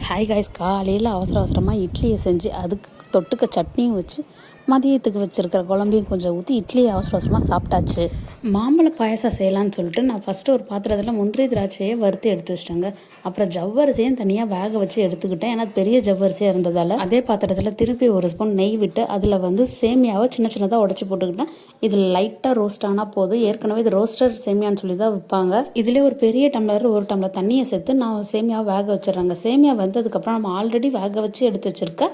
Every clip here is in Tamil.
ஹாய் காய்ஸ், காலையில் அவசர அவசரமாக இட்லியை செஞ்சு அதுக்கு தொட்டுக்க சட்னியும் வச்சு மதியத்துக்கு வச்சுருக்கிற குழம்பையும் கொஞ்சம் ஊற்றி இட்லியை அவசர அவசரமாக சாப்பிட்டாச்சு. மாம்பழ பாயசம் செய்யலான்னு சொல்லிட்டு நான் ஃபஸ்ட்டு ஒரு பாத்திரத்தில் முந்திரி திராட்சையை வறுத்து எடுத்து வச்சிட்டேங்க. அப்புறம் ஜவ்வரிசையும் தனியாக வேக வச்சு எடுத்துக்கிட்டேன். ஏன்னா பெரிய ஜவ்வரிசியாக இருந்ததால் அதே பாத்திரத்தில் திருப்பி ஒரு ஸ்பூன் நெய் விட்டு அதில் சேமியாவை சின்ன சின்னதாக உடச்சி போட்டுக்கிட்டேன். இதில் லைட்டாக ரோஸ்ட் ஆனால் போதும். ஏற்கனவே இது ரோஸ்டர் சேமியான்னு சொல்லி தான் விற்பாங்க. இதிலே ஒரு பெரிய டம்ளர் ஒரு டம்ளர் தண்ணியை சேர்த்து நான் சேமியாவை வேக வச்சிடறேங்க. சேமியா வந்ததுக்கப்புறம் நம்ம ஆல்ரெடி வேக வச்சு எடுத்து வச்சுருக்க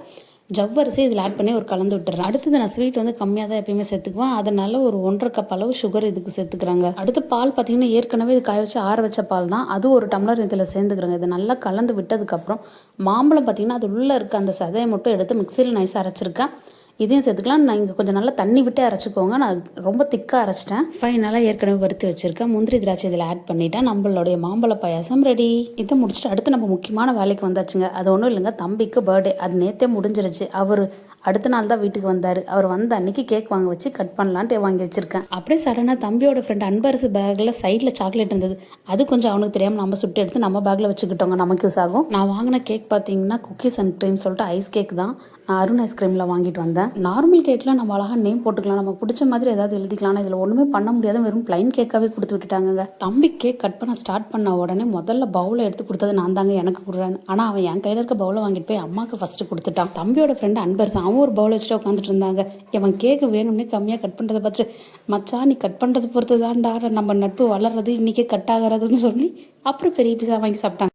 ஜவ்வரிசி இதில் ஆட் பண்ணி ஒரு கலந்து விட்டுறேன். அடுத்தது நான் ஸ்வீட் கம்மியாக தான் எப்பயுமே சேர்த்துக்குவேன். அதனால ஒரு 1.5 கப் அளவு சுகர் இதுக்கு சேர்த்துக்கிறாங்க. அடுத்து பால் பார்த்தீங்கன்னா ஏற்கனவே இது காய வச்சு ஆற வச்ச பால் தான். அது ஒரு டம்ளர் இதில் சேர்ந்துக்கிறாங்க. இதை நல்லா கலந்து விட்டதுக்கப்புறம் மாம்பழம் பார்த்தீங்கன்னா அது உள்ளே இருக்க அந்த சதையை மட்டும் எடுத்து மிக்சியில் நைஸாக அரைச்சிருக்கேன். இதையும் சேர்த்துக்கலாம். நான் இங்கே கொஞ்சம் நல்லா தண்ணி விட்டு அரைச்சிக்கோங்க. நான் ரொம்ப திக்காக அரைச்சிட்டேன். ஃபைனலாக ஏற்கனவே வறுத்து வச்சுருக்கேன் முந்திரி திராட்சை இதில் ஆட் பண்ணிவிட்டேன். நம்மளுடைய மாம்பழ பாயாசம் ரெடி. இதை முடிச்சுட்டு அடுத்து நம்ம முக்கியமான வேலைக்கு வந்தாச்சுங்க. அது ஒன்றும் இல்லைங்க, தம்பிக்கு பர்த்டே. அது நேற்றே முடிஞ்சிருச்சு. அவர் அடுத்த நாள் தான் வீட்டுக்கு வந்தார். அவர் வந்த அன்னைக்கு கேக் வாங்க வச்சு கட் பண்ணலான்ட்டு வாங்கி வச்சுருக்கேன். அப்படியே சடனாக தம்பியோட ஃப்ரெண்ட் அன்பரசு பேக்கில் சைடில் சாக்லேட் இருந்தது. அது கொஞ்சம் அவனுக்கு தெரியாமல் நம்ம சுட்டு எடுத்து நம்ம பேக்கில் வச்சுக்கிட்டோங்க. நமக்கு யூஸ் ஆகும். நான் வாங்கின கேக் பார்த்தீங்கன்னா குக்கீஸ் அண்ட் க்ரீம் சொல்லிட்டு ஐஸ் கேக் தான். அருண் ஐஸ்கிரீமில் வாங்கிட்டு வந்தேன். நார்மல் கேக்கில் நம்ம அழகாக நேம் போட்டுக்கலாம். நமக்கு பிடிச்ச மாதிரி ஏதாவது எழுதிக்கலாம். இதில் ஒன்றுமே பண்ண முடியாத வெறும் பிளைன் கேக்காகவே கொடுத்து விட்டுட்டாங்க. தம்பி கேக் கட் பண்ண ஸ்டார்ட் பண்ண உடனே முதல்ல பவுலை எடுத்து கொடுத்தது நான் தாங்க. எனக்கு கொடுறேன். ஆனால் அவன் என் கையில் இருக்க பவுலை வாங்கிட்டு போய் அம்மாவுக்கு ஃபஸ்ட்டு கொடுத்துட்டான். தம்பியோட ஃப்ரெண்டு அன்பரசு அவன் ஒரு பவுல் வச்சுட்டு உட்காந்துட்டு இருந்தாங்க. இவன் கேக்கு வேணும்னே கம்மியாக கட் பண்ணுறதை பார்த்துட்டு, மச்சான் நீ கட் பண்ணுறது பொறுத்து தான்டா நம்ம நட்பு வளர்றது, இன்றைக்கே கட் ஆகிறதுன்னு சொல்லி அப்புறம் பெரிய பீஸா வாங்கி சாப்பிட்டாங்க.